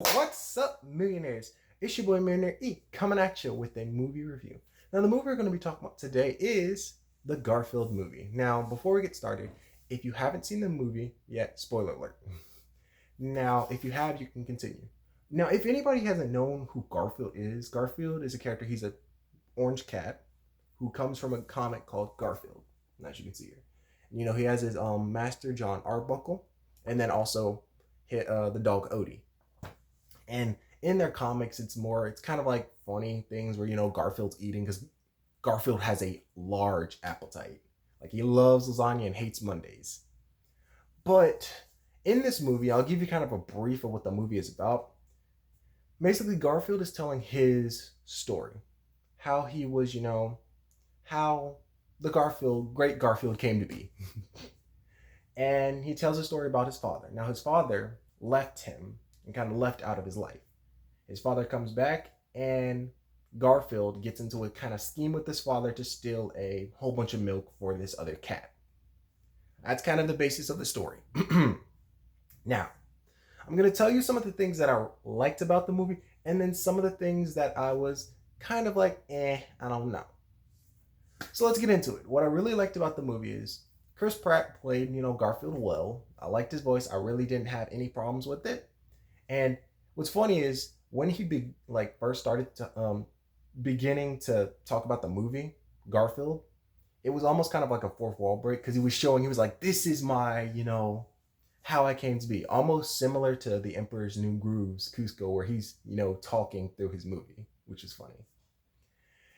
What's up, millionaires? It's your boy Millionaire E coming at you with a movie review. Now, the movie we're going to be talking about today is the Garfield movie. Now, before we get started, if you haven't seen the movie yet, spoiler alert. Now, if you have, you can continue. Now, if anybody hasn't known who Garfield is a character. He's an orange cat who comes from a comic called Garfield, as you can see here. He has his master John Arbuckle, and then also the dog Odie. And in their comics, it's kind of like funny things where Garfield's eating because Garfield has a large appetite. Like he loves lasagna and hates Mondays. But in this movie, I'll give you kind of a brief of what the movie is about. Basically, Garfield is telling his story, how he was, how the great Garfield came to be. And he tells a story about his father. Now, his father left him and kind of left out of his life. His father comes back, and Garfield gets into a kind of scheme with his father to steal a whole bunch of milk for this other cat. That's kind of the basis of the story. Now, I'm going to tell you some of the things that I liked about the movie, and then some of the things that I was kind of like, I don't know. So let's get into it. What I really liked about the movie is Chris Pratt played, Garfield well. I liked his voice. I really didn't have any problems with it. And what's funny is when he first started to beginning to talk about the movie Garfield, it was almost kind of like a fourth wall break because he was like, this is my, how I came to be. Almost similar to The Emperor's New Grooves, Cusco, where he's, talking through his movie, which is funny.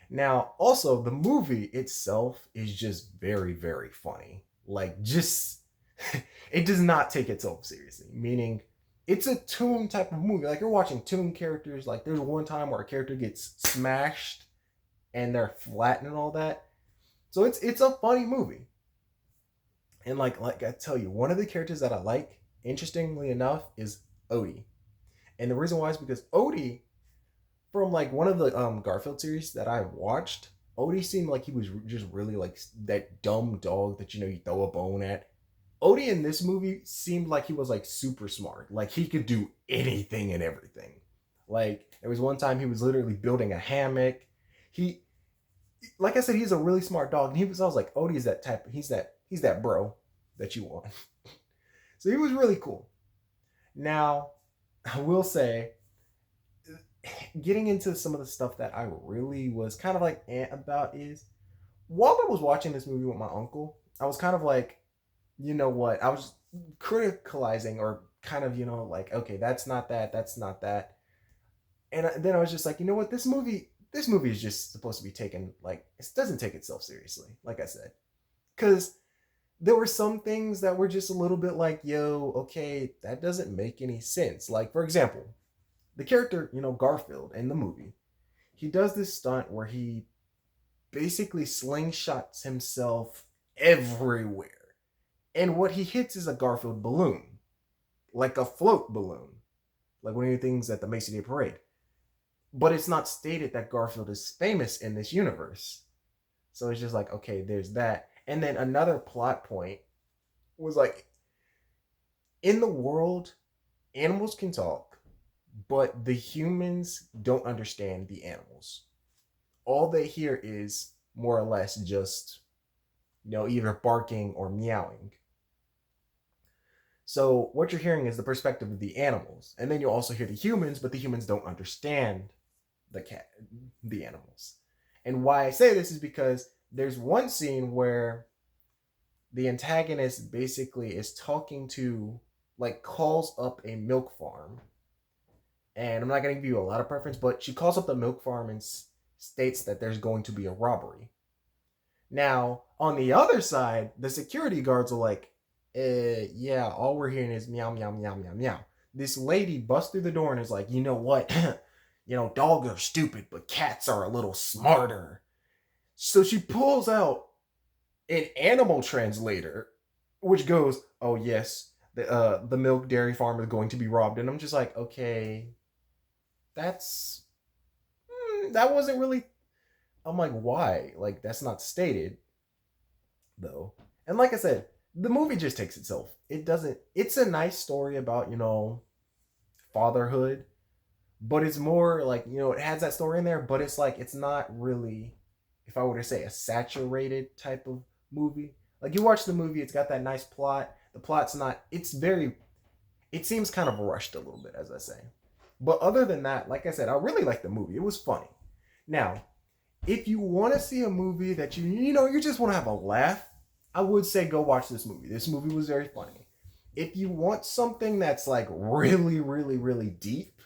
Now, also, the movie itself is just very, very funny. It does not take itself seriously, meaning it's a toon type of movie. Like, you're watching toon characters. Like, there's one time where a character gets smashed and they're flat and all that. So it's a funny movie. And like I tell you, one of the characters that I like, interestingly enough, is Odie. And the reason why is because Odie, from like one of the Garfield series that I watched, Odie seemed like he was just really like that dumb dog that you throw a bone at. Odie in this movie seemed like he was like super smart. Like he could do anything and everything. Like there was one time he was literally building a hammock. He, like I said, he's a really smart dog. And I was like, Odie is that type. He's that bro that you want. So he was really cool. Now, I will say, getting into some of the stuff that I really was kind of like about is while I was watching this movie with my uncle, I was kind of like, you know what? I was criticalizing or kind of, like, okay, that's not that, that's not that. And then I was just like, you know what? This movie is just supposed to be taken like it doesn't take itself seriously, like I said, because there were some things that were just a little bit like, yo, okay, that doesn't make any sense. Like, for example, the character, Garfield in the movie, he does this stunt where he basically slingshots himself everywhere. And what he hits is a Garfield balloon, like a float balloon, like one of the things at the Macy Day Parade. But it's not stated that Garfield is famous in this universe. So it's just like, okay, there's that. And then another plot point was like, in the world, animals can talk, but the humans don't understand the animals. All they hear is more or less just, either barking or meowing. So what you're hearing is the perspective of the animals, and then you also hear the humans, but the humans don't understand the animals. And why I say this is because there's one scene where the antagonist basically is talking to, like, calls up a milk farm. And I'm not going to give you a lot of preference, but she calls up the milk farm and states that there's going to be a robbery. Now, on the other side, the security guards are like, yeah, all we're hearing is meow, meow, meow, meow, meow. This lady busts through the door and is like, you know what? Dogs are stupid, but cats are a little smarter. So she pulls out an animal translator, which goes, oh, yes, the milk dairy farm is going to be robbed. And I'm just like, okay, that's, that wasn't really, I'm like, why? Like, that's not stated, though. And like I said, the movie just takes itself. It doesn't, it's a nice story about, fatherhood. but it's more like, you know, it has that story in there, but it's like it's not really, if I were to say, a saturated type of movie. Like you watch the movie, it's got that nice plot. The plot's not, it's very, it seems kind of rushed a little bit, as I say. But other than that, like I said, I really liked the movie. It was funny. Now, if you want to see a movie that you know, you just want to have a laugh, I would say go watch this movie. This movie was very funny. If you want something that's like really, really, really deep,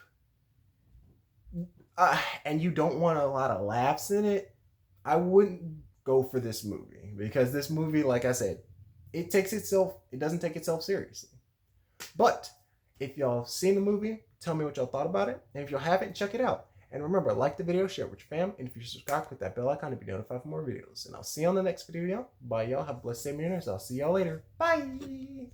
and you don't want a lot of laughs in it, I wouldn't go for this movie because this movie, like I said, it doesn't take itself seriously. But if y'all seen the movie, tell me what y'all thought about it. And if y'all haven't, check it out. And remember, like the video, share it with your fam. And if you're subscribed, click that bell icon to be notified for more videos. And I'll see you on the next video, y'all. Bye, y'all. Have a blessed day, millionaires. I'll see y'all later. Bye.